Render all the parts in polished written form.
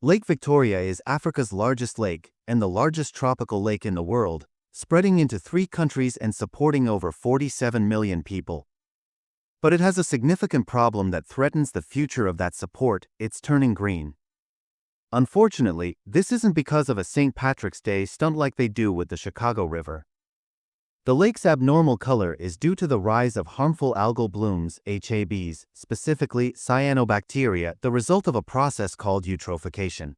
Lake Victoria is Africa's largest lake and the largest tropical lake in the world, spreading into 3 countries and supporting over 47 million people. But it has a significant problem that threatens the future of that support: it's turning green. Unfortunately, this isn't because of a St. Patrick's Day stunt like they do with the Chicago River. The lake's abnormal color is due to the rise of harmful algal blooms, HABs, specifically cyanobacteria, the result of a process called eutrophication.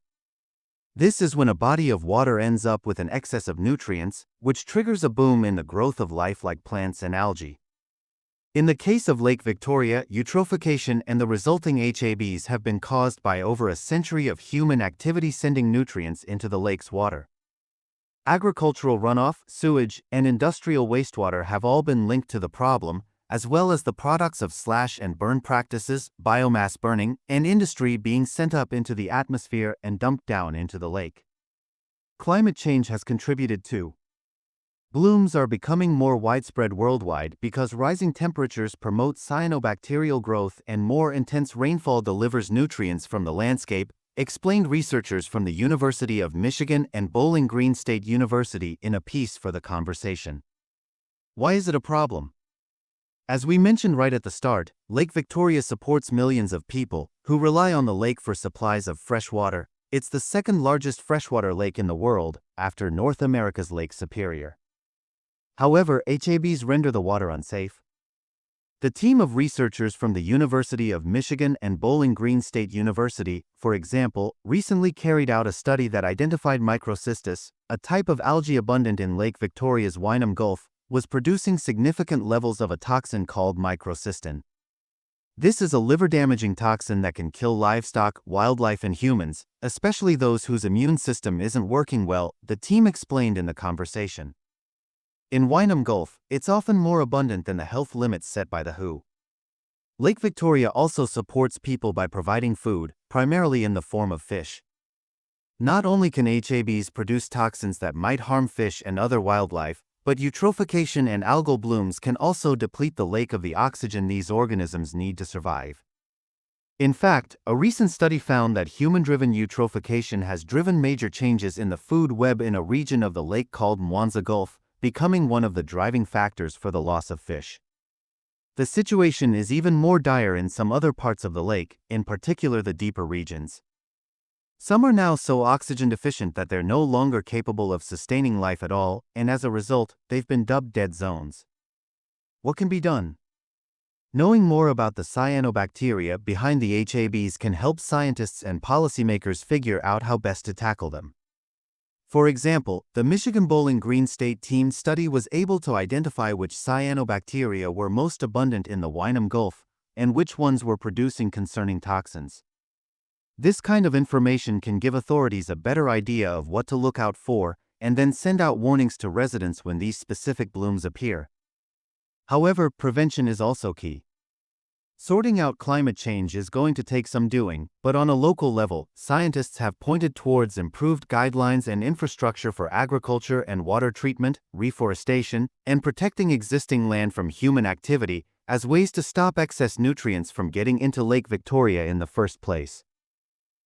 This is when a body of water ends up with an excess of nutrients, which triggers a boom in the growth of life like plants and algae. In the case of Lake Victoria, eutrophication and the resulting HABs have been caused by over a century of human activity sending nutrients into the lake's water. Agricultural runoff, sewage, and industrial wastewater have all been linked to the problem, as well as the products of slash and burn practices, biomass burning, and industry being sent up into the atmosphere and dumped down into the lake. Climate change has contributed too. Blooms are becoming more widespread worldwide because rising temperatures promote cyanobacterial growth and more intense rainfall delivers nutrients from the landscape, explained researchers from the University of Michigan and Bowling Green State University in a piece for The Conversation. Why is it a problem? As we mentioned right at the start, Lake Victoria supports millions of people who rely on the lake for supplies of fresh water. It's the second largest freshwater lake in the world, after North America's Lake Superior. However, HABs render the water unsafe. The team of researchers from the University of Michigan and Bowling Green State University, for example, recently carried out a study that identified microcystis, a type of algae abundant in Lake Victoria's Wynham Gulf, was producing significant levels of a toxin called microcystin. This is a liver-damaging toxin that can kill livestock, wildlife, and humans, especially those whose immune system isn't working well, the team explained in The Conversation. In Wynham Gulf, it's often more abundant than the health limits set by the WHO. Lake Victoria also supports people by providing food, primarily in the form of fish. Not only can HABs produce toxins that might harm fish and other wildlife, but eutrophication and algal blooms can also deplete the lake of the oxygen these organisms need to survive. In fact, a recent study found that human-driven eutrophication has driven major changes in the food web in a region of the lake called Mwanza Gulf, becoming one of the driving factors for the loss of fish. The situation is even more dire in some other parts of the lake, in particular the deeper regions. Some are now so oxygen deficient that they're no longer capable of sustaining life at all, and as a result, they've been dubbed dead zones. What can be done? Knowing more about the cyanobacteria behind the HABs can help scientists and policymakers figure out how best to tackle them. For example, the Michigan Bowling Green State team study was able to identify which cyanobacteria were most abundant in the Wynham Gulf and which ones were producing concerning toxins. This kind of information can give authorities a better idea of what to look out for and then send out warnings to residents when these specific blooms appear. However, prevention is also key. Sorting out climate change is going to take some doing, but on a local level, scientists have pointed towards improved guidelines and infrastructure for agriculture and water treatment, reforestation, and protecting existing land from human activity as ways to stop excess nutrients from getting into Lake Victoria in the first place.